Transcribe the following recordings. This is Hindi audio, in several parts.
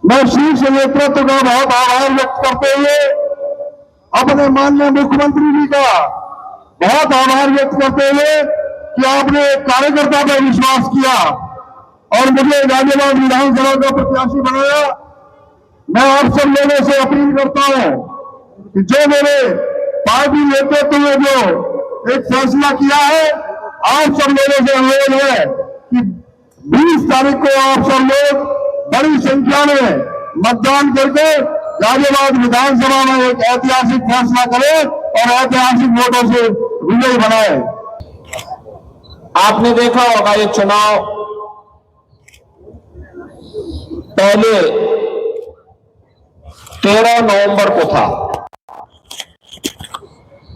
मैं शीर्ष नेतृत्व का बहुत आभार व्यक्त करते हुए अपने माननीय मुख्यमंत्री जी का बहुत आभार व्यक्त करते हुए कि आपने कार्यकर्ता पर विश्वास किया और मुझे गाजियाबाद विधानसभा का प्रत्याशी बनाया। मैं आप सब लोगों से अपील करता हूं कि जो मेरे पार्टी नेतृत्व में जो एक फैसला किया है, आप सब लोगों से अनुरोध है कि 20 तारीख को आप सब लोग बड़ी संख्या में मतदान करके गाजियाबाद विधानसभा में एक ऐतिहासिक फैसला करें और ऐतिहासिक वोटों से विजयी बनाए। आपने देखा होगा ये चुनाव पहले 13 नवंबर को था।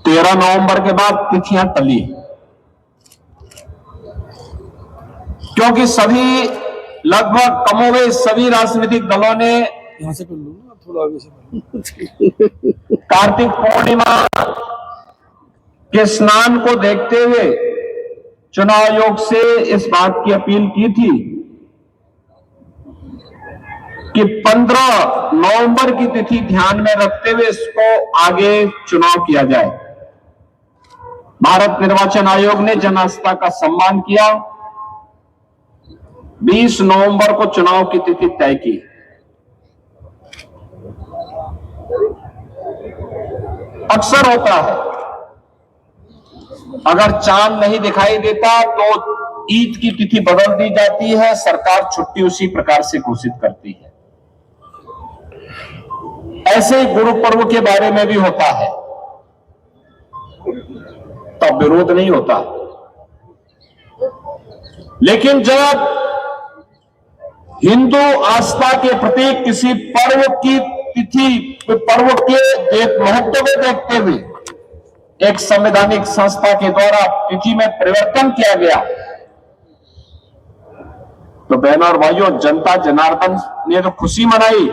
13 नवंबर के बाद तिथियां टली क्योंकि सभी लगभग कमोबेश सभी राजनीतिक दलों ने यहां से कर लो ना, थोड़ा आगे से कार्तिक पूर्णिमा के स्नान को देखते हुए चुनाव आयोग से इस बात की अपील की थी कि 15 नवंबर की तिथि ध्यान में रखते हुए इसको आगे चुनाव किया जाए। भारत निर्वाचन आयोग ने जन आस्था का सम्मान किया, 20 नवंबर को चुनाव की तिथि तय की। अक्सर होता है अगर चांद नहीं दिखाई देता तो ईद की तिथि बदल दी जाती है, सरकार छुट्टी उसी प्रकार से घोषित करती है। ऐसे गुरु पर्व के बारे में भी होता है, तब विरोध नहीं होता। लेकिन जब हिंदू आस्था के प्रतीक किसी पर्व की तिथि, पर्व के महत्व को देखते हुए एक संवैधानिक संस्था के द्वारा तिथि में परिवर्तन किया गया, तो बहनों और भाइयों, जनता जनार्दन ने तो खुशी मनाई।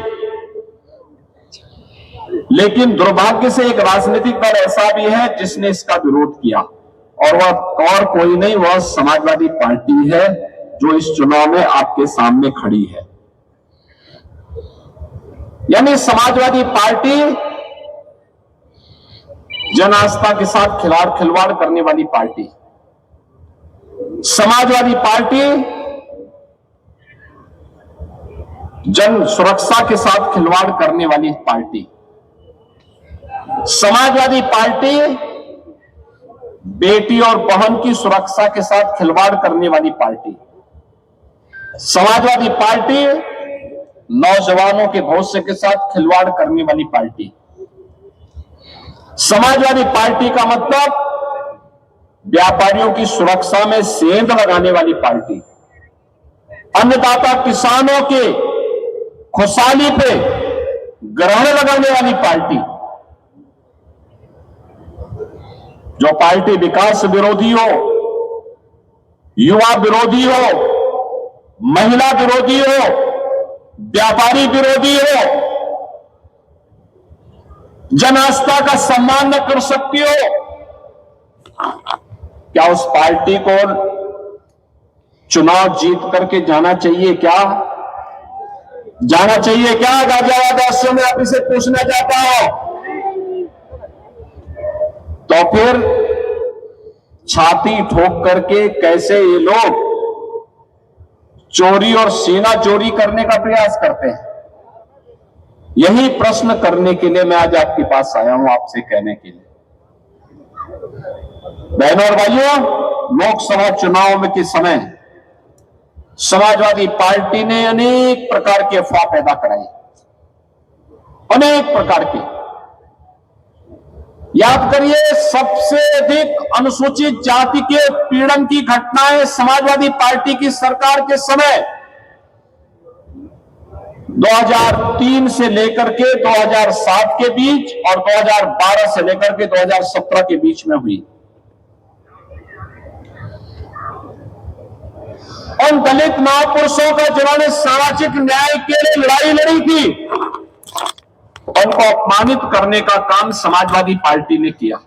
लेकिन दुर्भाग्य से एक राजनीतिक दल ऐसा भी है जिसने इसका विरोध किया, और वह और कोई नहीं, वह समाजवादी पार्टी है जो इस चुनाव में आपके सामने खड़ी है। यानी समाजवादी पार्टी जन आस्था के साथ खिलवाड़ करने वाली पार्टी, समाजवादी पार्टी जन सुरक्षा के साथ खिलवाड़ करने वाली पार्टी, समाजवादी पार्टी बेटी और बहन की सुरक्षा के साथ खिलवाड़ करने वाली पार्टी, समाजवादी पार्टी नौजवानों के भविष्य के साथ खिलवाड़ करने वाली पार्टी, समाजवादी पार्टी का मतलब व्यापारियों की सुरक्षा में सेंध लगाने वाली पार्टी, अन्नदाता किसानों के खुशहाली पे ग्रहण लगाने वाली पार्टी, जो पार्टी विकास विरोधी हो, युवा विरोधी हो, महिला विरोधी हो, व्यापारी विरोधी हो, जन आस्था का सम्मान न कर सकती हो, क्या उस पार्टी को चुनाव जीत करके जाना चाहिए क्या? जाना चाहिए क्या? गाजियाबाद वासियों में आप इसे पूछना चाहता हूं। तो फिर छाती ठोक करके कैसे ये लोग चोरी और सीना चोरी करने का प्रयास करते हैं? यही प्रश्न करने के लिए मैं आज आपके पास आया हूं, आपसे कहने के लिए। बहनों और भाइयों, लोकसभा चुनाव में के समय समाजवादी पार्टी ने अनेक प्रकार के अफवाह पैदा कराई, अनेक प्रकार के। याद करिए, सबसे अधिक अनुसूचित जाति के पीड़न की घटनाएं समाजवादी पार्टी की सरकार के समय 2003 से लेकर के 2007 के बीच और 2012 से लेकर के 2017 के बीच में हुई। उन दलित महापुरुषों का जिन्होंने सामाजिक न्याय के लिए लड़ाई लड़ी थी, उनको अपमानित करने का काम समाजवादी पार्टी ने किया।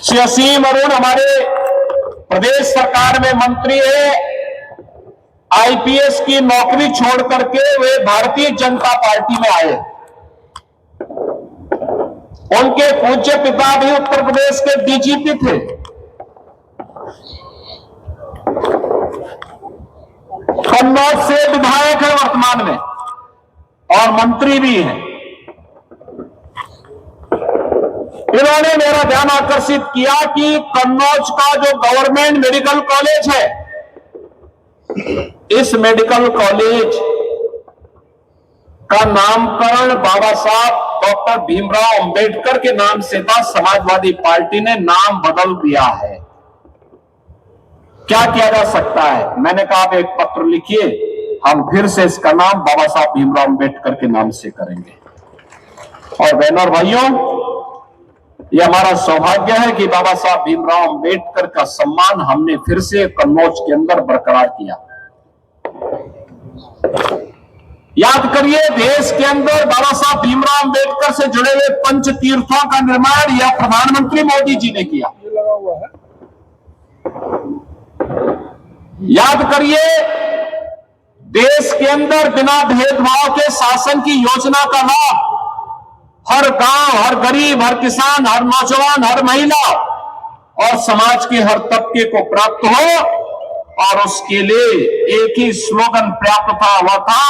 श्री असीम अरुण हमारे प्रदेश सरकार में मंत्री है, आईपीएस की नौकरी छोड़ करके वे भारतीय जनता पार्टी में आए। उनके पूज्य पिता भी उत्तर प्रदेश के डीजीपी थे। कन्नौज से विधायक है वर्तमान में और मंत्री भी हैं। इन्होंने मेरा ध्यान आकर्षित किया कि कन्नौज का जो गवर्नमेंट मेडिकल कॉलेज है, इस मेडिकल कॉलेज का नामकरण बाबा साहब डॉक्टर भीमराव अंबेडकर के नाम से था। समाजवादी पार्टी ने नाम बदल दिया है। क्या किया जा सकता है? मैंने कहा आप एक पत्र लिखिए, हम फिर से इसका नाम बाबा साहब भीमराव अंबेडकर के नाम से करेंगे। और बहनों और भाइयों, यह हमारा सौभाग्य है कि बाबा साहब भीमराव अंबेडकर का सम्मान हमने फिर से कन्नौज के अंदर बरकरार किया। याद करिए, देश के अंदर बाबा साहब भीमराव अंबेडकर से जुड़े हुए पंच तीर्थों का निर्माण यह प्रधानमंत्री मोदी जी ने किया। ये लगा हुआ है। याद करिए, देश के अंदर बिना भेदभाव के शासन की योजना का लाभ हर गांव, हर गरीब, हर किसान, हर नौजवान, हर महिला और समाज के हर तबके को प्राप्त हो, और उसके लिए एक ही स्लोगन पर्याप्त था, वह था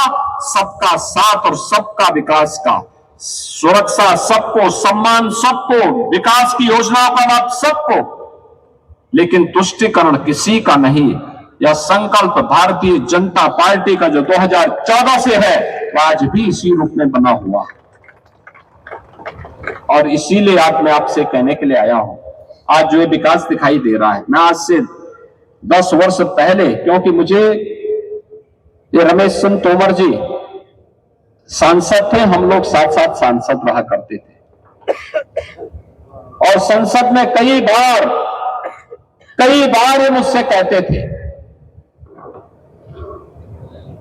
सबका साथ और सबका विकास का। सुरक्षा सबको, सम्मान सबको, विकास की योजनाओं का लाभ सबको, लेकिन तुष्टीकरण किसी का नहीं। यह संकल्प भारतीय जनता पार्टी का जो 2014 से है, आज भी इसी रूप में बना हुआ है। और इसीलिए आज मैं आपसे कहने के लिए आया हूं, आज जो ये विकास दिखाई दे रहा है, मैं आज से 10 वर्ष पहले, क्योंकि मुझे ये रमेश चंद्र तोमर जी सांसद थे, हम लोग साथ साथ सांसद रहा करते थे, और संसद में कई बार ये मुझसे कहते थे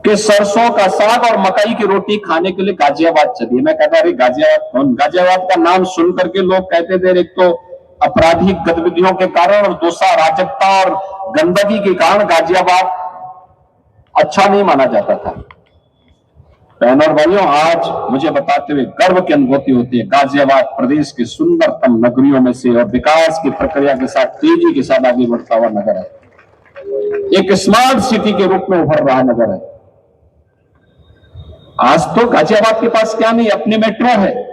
कि सरसों का साग और मकई की रोटी खाने के लिए गाजियाबाद चलिए। मैं कहता, अरे गाजियाबाद कौन? गाजियाबाद का नाम सुन करके लोग कहते थे, एक तो आपराधिक गतिविधियों के कारण और दूसरा अराजकता और गंदगी के कारण गाजियाबाद अच्छा नहीं माना जाता था। बहनों और भाइयों, आज मुझे बताते हुए गर्व की अनुभूति होती है। गाजियाबाद प्रदेश के सुंदरतम नगरियों में से और विकास की प्रक्रिया के साथ तेजी के साथ आगे बढ़ता हुआ नगर है। एक स्मार्ट सिटी के रूप में उभर रहा नगर है। आज तो गाजियाबाद के पास क्या नहीं, अपनी मेट्रो है।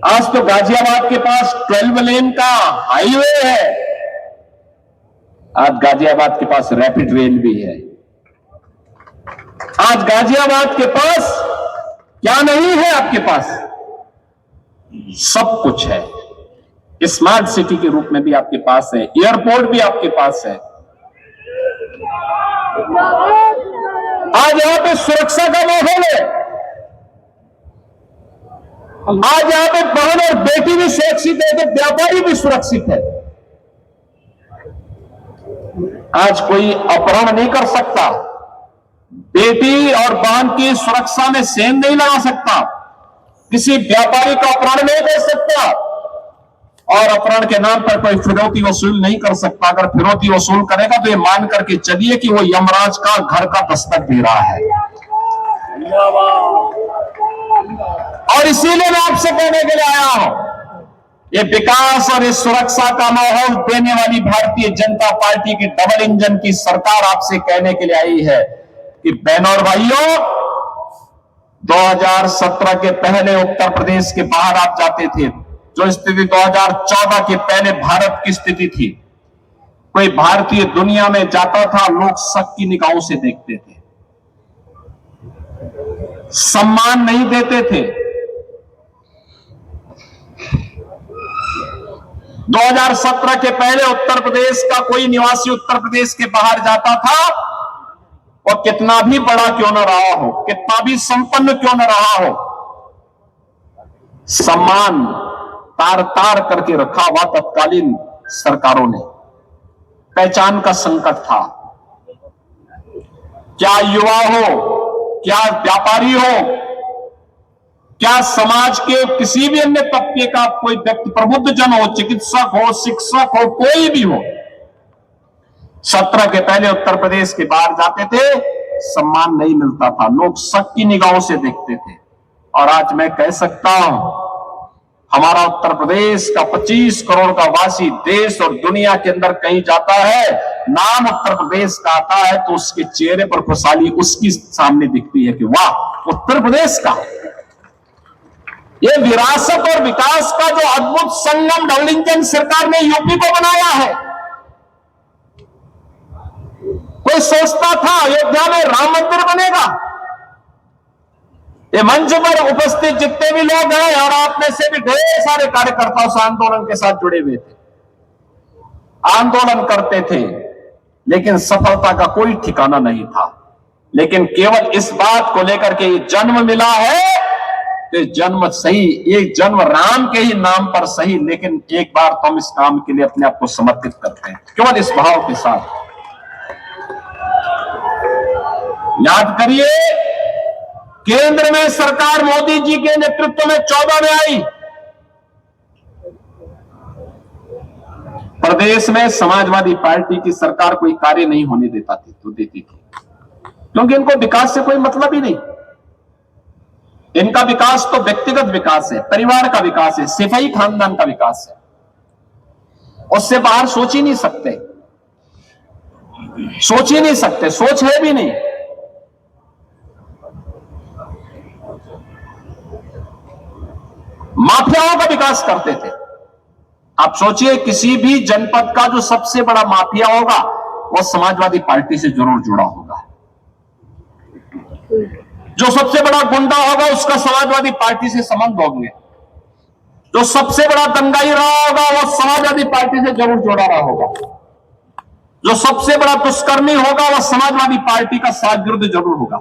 आज तो गाजियाबाद के पास 12 लेन का हाईवे है। आज गाजियाबाद के पास रैपिड रेल भी है। आज गाजियाबाद के पास क्या नहीं है? आपके पास सब कुछ है। स्मार्ट सिटी के रूप में भी आपके पास है, एयरपोर्ट भी आपके पास है। आज यहां पे सुरक्षा का माहौल है। आज यहां पे बहन और बेटी भी सुरक्षित है, तो व्यापारी भी सुरक्षित है। आज कोई अपहरण नहीं कर सकता, बेटी और बहन की सुरक्षा में सेंध नहीं लगा सकता, किसी व्यापारी का अपहरण नहीं कर सकता, और अपहरण के नाम पर कोई फिरौती वसूल नहीं कर सकता। अगर फिरौती वसूल करेगा तो ये मान करके चलिए कि वो यमराज का घर का दस्तक दे रहा है। और इसीलिए मैं आपसे कहने के लिए आया हूं, ये विकास और इस सुरक्षा का माहौल देने वाली भारतीय जनता पार्टी की डबल इंजन की सरकार आपसे कहने के लिए आई है कि बहनों और भाइयों, 2017 के पहले उत्तर प्रदेश के बाहर आप जाते थे, जो स्थिति 2014 के पहले भारत की स्थिति थी, कोई भारतीय दुनिया में जाता था, लोग शक की निगाहों से देखते थे, सम्मान नहीं देते थे। 2017 के पहले उत्तर प्रदेश का कोई निवासी उत्तर प्रदेश के बाहर जाता था, और कितना भी बड़ा क्यों न रहा हो, कितना भी संपन्न क्यों न रहा हो, सम्मान तार तार करके रखा हुआ तत्कालीन सरकारों ने। पहचान का संकट था। क्या युवा हो, क्या व्यापारी हो, क्या समाज के किसी भी अन्य तबके का कोई व्यक्ति, प्रबुद्ध जन हो, चिकित्सक हो, शिक्षक हो, कोई भी हो, 17 के पहले उत्तर प्रदेश के बाहर जाते थे, सम्मान नहीं मिलता था, लोग शक की निगाहों से देखते थे। और आज मैं कह सकता हूं, हमारा उत्तर प्रदेश का 25 करोड़ का वासी देश और दुनिया के अंदर कहीं जाता है, नाम उत्तर प्रदेश का आता है तो उसके चेहरे पर खुशहाली उसकी सामने दिखती है कि वाह उत्तर प्रदेश का। ये विरासत और विकास का जो अद्भुत संगम डबल इंजन सरकार ने यूपी को बनाया है। कोई सोचता था अयोध्या में राम मंदिर बनेगा? ये मंच पर उपस्थित जितने भी लोग हैं और आप में से भी ढेर सारे कार्यकर्ता उस आंदोलन के साथ जुड़े हुए थे, आंदोलन करते थे, लेकिन सफलता का कोई ठिकाना नहीं था। लेकिन केवल इस बात को लेकर के ये जन्म मिला है, तो जन्म सही, एक जन्म राम के ही नाम पर सही, लेकिन एक बार तो हम इस काम के लिए अपने आप को समर्पित करते हैं, केवल इस भाव के साथ। याद करिए, केंद्र में सरकार मोदी जी के नेतृत्व में 14 में आई, प्रदेश में समाजवादी पार्टी की सरकार कोई कार्य नहीं होने देती थी, क्योंकि इनको विकास से कोई मतलब ही नहीं। इनका विकास तो व्यक्तिगत विकास है, परिवार का विकास है, सिपाही खानदान का विकास है, उससे बाहर सोच ही नहीं सकते, सोच है भी नहीं। माफियाओं का विकास करते थे। आप सोचिए, किसी भी जनपद का जो सबसे बड़ा माफिया होगा वो समाजवादी पार्टी से जरूर जुड़ा होगा, जो सबसे बड़ा गुंडा होगा उसका समाजवादी पार्टी से संबंध होंगे, जो सबसे बड़ा दंगाई रहा होगा वो समाजवादी पार्टी से जरूर जुड़ा रहा होगा, जो सबसे बड़ा दुष्कर्मी होगा वह समाजवादी पार्टी का शागिर्द जरूर होगा।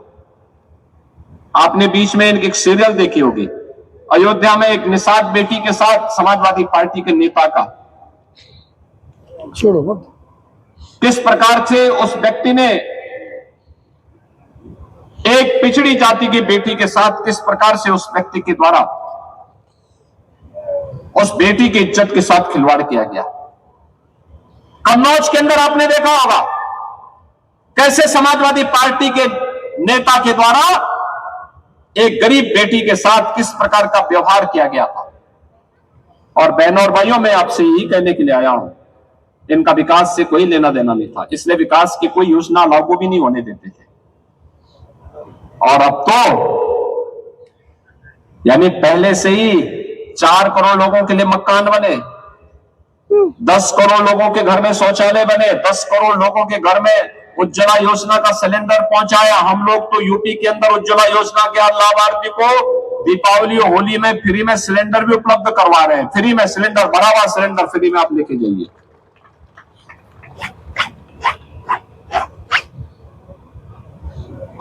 आपने बीच में इनकी एक सीरियल देखी होगी, अयोध्या में एक निषाद बेटी के साथ समाजवादी पार्टी के नेता का छोड़ो मत, किस प्रकार से उस व्यक्ति ने एक पिछड़ी जाति की बेटी के साथ किस प्रकार से उस व्यक्ति के द्वारा उस बेटी की इज्जत के साथ खिलवाड़ किया गया। कन्नौज के अंदर आपने देखा होगा कैसे समाजवादी पार्टी के नेता के द्वारा एक गरीब बेटी के साथ किस प्रकार का व्यवहार किया गया था। और बहनों और भाइयों, मैं आपसे यही कहने के लिए आया हूं, इनका विकास से कोई लेना देना नहीं था, इसलिए विकास की कोई योजना लागू भी नहीं होने देते थे। और अब तो यानी पहले से ही 4 करोड़ लोगों के लिए मकान बने, 10 करोड़ लोगों के घर में शौचालय बने, 10 करोड़ लोगों के घर में उज्ज्वला योजना का सिलेंडर पहुंचाया। हम लोग तो यूपी के अंदर उज्ज्वला योजना के लाभार्थी को दीपावली और होली में फ्री में सिलेंडर भी उपलब्ध करवा रहे हैं, फ्री में सिलेंडर, भरा हुआ सिलेंडर फ्री में आप लेके जाइए।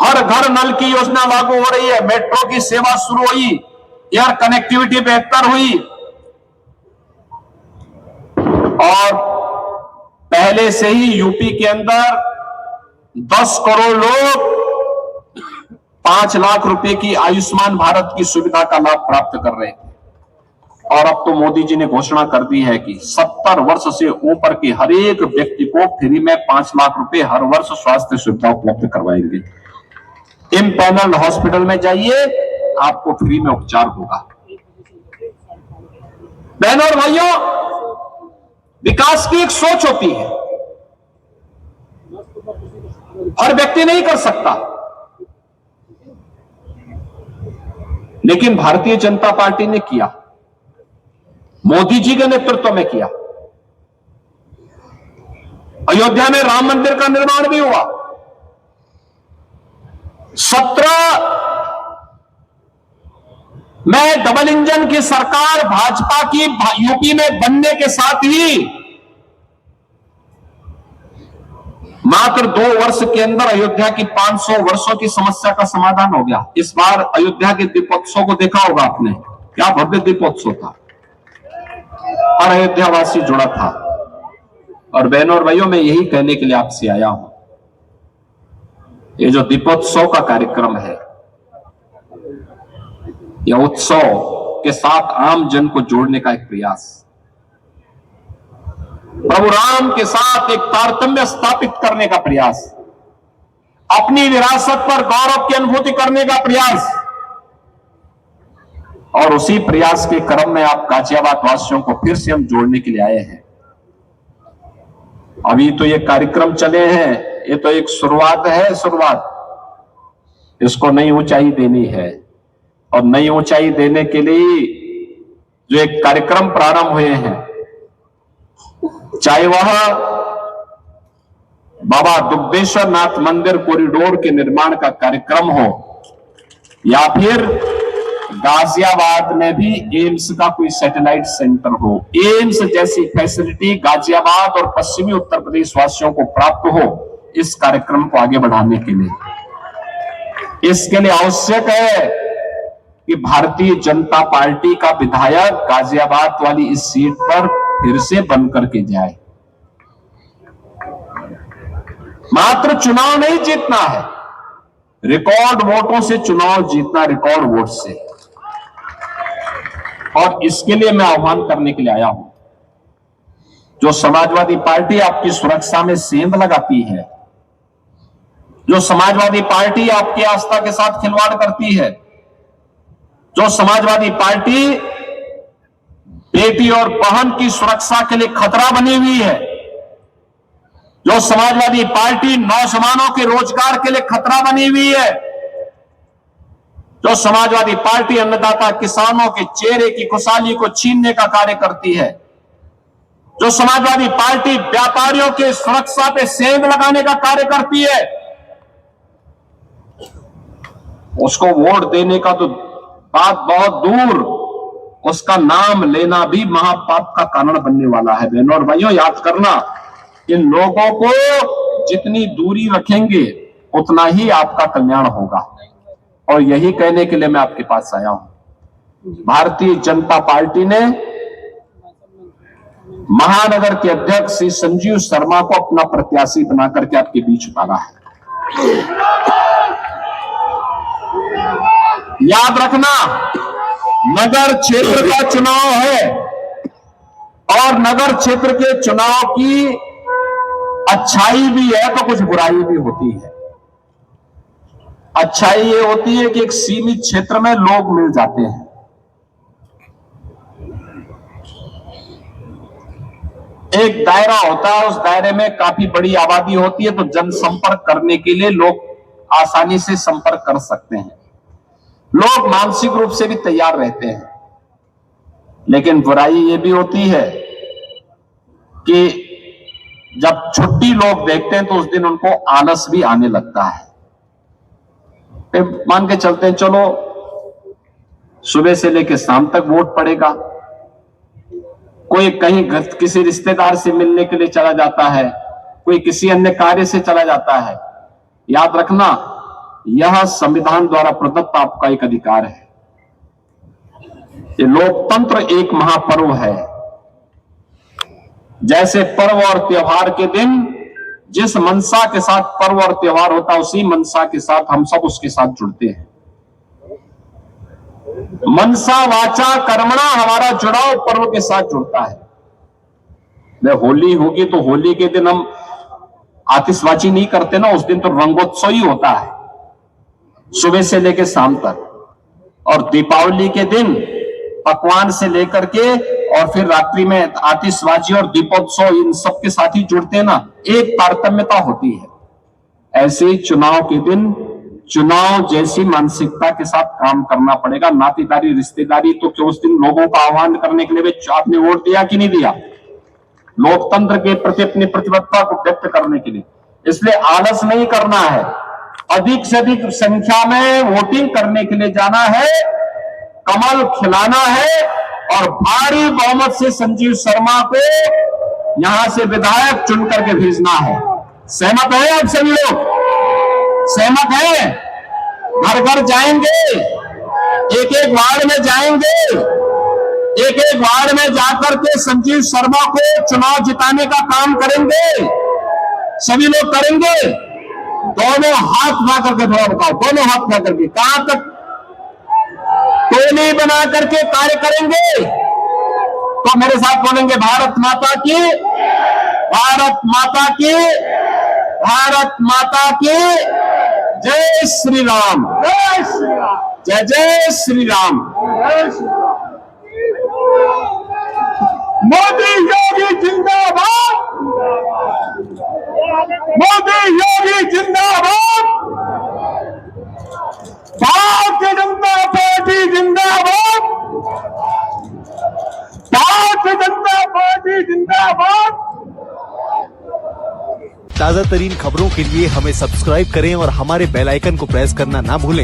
हर घर नल की योजना लागू हो रही है, मेट्रो की सेवा शुरू हुई, एयर कनेक्टिविटी बेहतर हुई। और पहले से ही यूपी के अंदर 10 करोड़ लोग 5 लाख रुपए की आयुष्मान भारत की सुविधा का लाभ प्राप्त कर रहे हैं। और अब तो मोदी जी ने घोषणा कर दी है कि 70 वर्ष से ऊपर के हर एक व्यक्ति को फ्री में 5 लाख रुपए हर वर्ष स्वास्थ्य सुविधा उपलब्ध करवाएंगे। इम्पैनल्ड हॉस्पिटल में जाइए, आपको फ्री में उपचार होगा। बहनों और भाइयों, विकास की एक सोच होती है, हर व्यक्ति नहीं कर सकता, लेकिन भारतीय जनता पार्टी ने किया, मोदी जी के नेतृत्व में किया। अयोध्या में राम मंदिर का निर्माण भी हुआ। 17 में डबल इंजन की सरकार भाजपा की यूपी में बनने के साथ ही मात्र 2 वर्ष के अंदर अयोध्या की 500 वर्षों की समस्या का समाधान हो गया। इस बार अयोध्या के दीपोत्सव को देखा होगा आपने, क्या भव्य दीपोत्सव था, हर अयोध्यावासी जुड़ा था। और बहनों और भाइयों, मैं यही कहने के लिए आपसे आया हूं, ये जो दीपोत्सव का कार्यक्रम है, यह उत्सव के साथ आम जन को जोड़ने का एक प्रयास। प्रभु राम के साथ एक तारतम्य स्थापित करने का प्रयास, अपनी विरासत पर गौरव की अनुभूति करने का प्रयास, और उसी प्रयास के क्रम में आप गाजियाबाद वासियों को फिर से हम जोड़ने के लिए आए हैं। अभी तो ये कार्यक्रम चले हैं, ये तो एक शुरुआत है, शुरुआत। इसको नई ऊंचाई देनी है, और नई ऊंचाई देने के लिए जो एक कार्यक्रम प्रारंभ हुए हैं, चाहे वह बाबा दुग्धेश्वर नाथ मंदिर कॉरिडोर के निर्माण का कार्यक्रम हो, या फिर गाजियाबाद में भी एम्स का कोई सैटेलाइट सेंटर हो, एम्स जैसी फैसिलिटी गाजियाबाद और पश्चिमी उत्तर प्रदेश वासियों को प्राप्त हो, इस कार्यक्रम को आगे बढ़ाने के लिए, इसके लिए आवश्यक है कि भारतीय जनता पार्टी का विधायक गाजियाबाद वाली इस सीट पर फिर से बन करके जाए। मात्र चुनाव नहीं जीतना है, रिकॉर्ड वोटों से चुनाव जीतना, रिकॉर्ड वोट से। और इसके लिए मैं आह्वान करने के लिए आया हूं, जो समाजवादी पार्टी आपकी सुरक्षा में सेंध लगाती है, जो समाजवादी पार्टी आपकी आस्था के साथ खिलवाड़ करती है, जो समाजवादी पार्टी बेटी और बहन की सुरक्षा के लिए खतरा बनी हुई है, जो समाजवादी पार्टी नौजवानों के रोजगार के लिए खतरा बनी हुई है, जो समाजवादी पार्टी अन्नदाता किसानों के चेहरे की खुशहाली को छीनने का कार्य करती है, जो समाजवादी पार्टी व्यापारियों के सुरक्षा पे सेंध लगाने का कार्य करती है, उसको वोट देने का तो बात बहुत दूर, उसका नाम लेना भी महापाप का कारण बनने वाला है। बहनों और भाइयों, याद करना, इन लोगों को जितनी दूरी रखेंगे उतना ही आपका कल्याण होगा। और यही कहने के लिए मैं आपके पास आया हूं। भारतीय जनता पार्टी ने महानगर के अध्यक्ष श्री संजीव शर्मा को अपना प्रत्याशी बनाकर के आपके बीच उतारा है। याद रखना, नगर क्षेत्र का चुनाव है, और नगर क्षेत्र के चुनाव की अच्छाई भी है तो कुछ बुराई भी होती है। अच्छाई ये होती है कि एक सीमित क्षेत्र में लोग मिल जाते हैं, एक दायरा होता है, उस दायरे में काफी बड़ी आबादी होती है, तो जनसंपर्क करने के लिए लोग आसानी से संपर्क कर सकते हैं, लोग मानसिक रूप से भी तैयार रहते हैं। लेकिन बुराई ये भी होती है कि जब छुट्टी लोग देखते हैं तो उस दिन उनको आलस भी आने लगता है। मान के चलते हैं, चलो सुबह से लेकर शाम तक वोट पड़ेगा, कोई कहीं किसी रिश्तेदार से मिलने के लिए चला जाता है, कोई किसी अन्य कार्य से चला जाता है। याद रखना, यह संविधान द्वारा प्रदत्त आपका एक अधिकार है। ये लोकतंत्र एक महापर्व है। जैसे पर्व और त्योहार के दिन जिस मनसा के साथ पर्व और त्योहार होता है, उसी मनसा के साथ हम सब उसके साथ जुड़ते हैं। मनसा वाचा कर्मणा हमारा जुड़ाव पर्व के साथ जुड़ता है। होली होगी तो होली के दिन हम आतिशबाजी नहीं करते ना, उस दिन तो रंगोत्सव ही होता है सुबह से लेकर शाम तक। और दीपावली के दिन पकवान से लेकर के और फिर रात्रि में आतिशबाजी और दीपोत्सव, इन सब के साथ ही जुड़ते हैं ना, एक तारतम्यता होती है। ऐसे ही चुनाव के दिन चुनाव जैसी मानसिकता के साथ काम करना पड़ेगा। नातेदारी रिश्तेदारी तो क्यों, उस दिन लोगों का आह्वान करने के लिए आपने वोट दिया कि नहीं दिया, लोकतंत्र के प्रति अपनी प्रतिबद्धता को व्यक्त करने के लिए। इसलिए आलस नहीं करना है, अधिक से अधिक संख्या में वोटिंग करने के लिए जाना है, कमल खिलाना है और भारी बहुमत से संजीव शर्मा को यहां से विधायक चुन करके भेजना है। सहमत है आप सभी लोग? सहमत है? घर घर जाएंगे, एक एक वार्ड में जाएंगे, एक एक वार्ड में जाकर के संजीव शर्मा को चुनाव जिताने का काम करेंगे। सभी लोग करेंगे। दोनों हाथ उठा करके थोड़ा बताओ, दोनों हाथ उठा करके कहां तक टोली बना करके कार्य करेंगे। तो मेरे साथ बोलेंगे, भारत माता की भारत माता की, भारत माता की जय श्री राम, जय श्री राम, जय जय श्री राम। जय श्री राम। मोदी योगी जिंदाबाद, मोदी योगी जिंदाबाद, भारतीय जनता पार्टी जिंदाबाद, भारतीय जनता पार्टी जिंदाबाद। ताजा तरीन खबरों के लिए हमें सब्सक्राइब करें और हमारे बेल आइकन को प्रेस करना ना भूलें।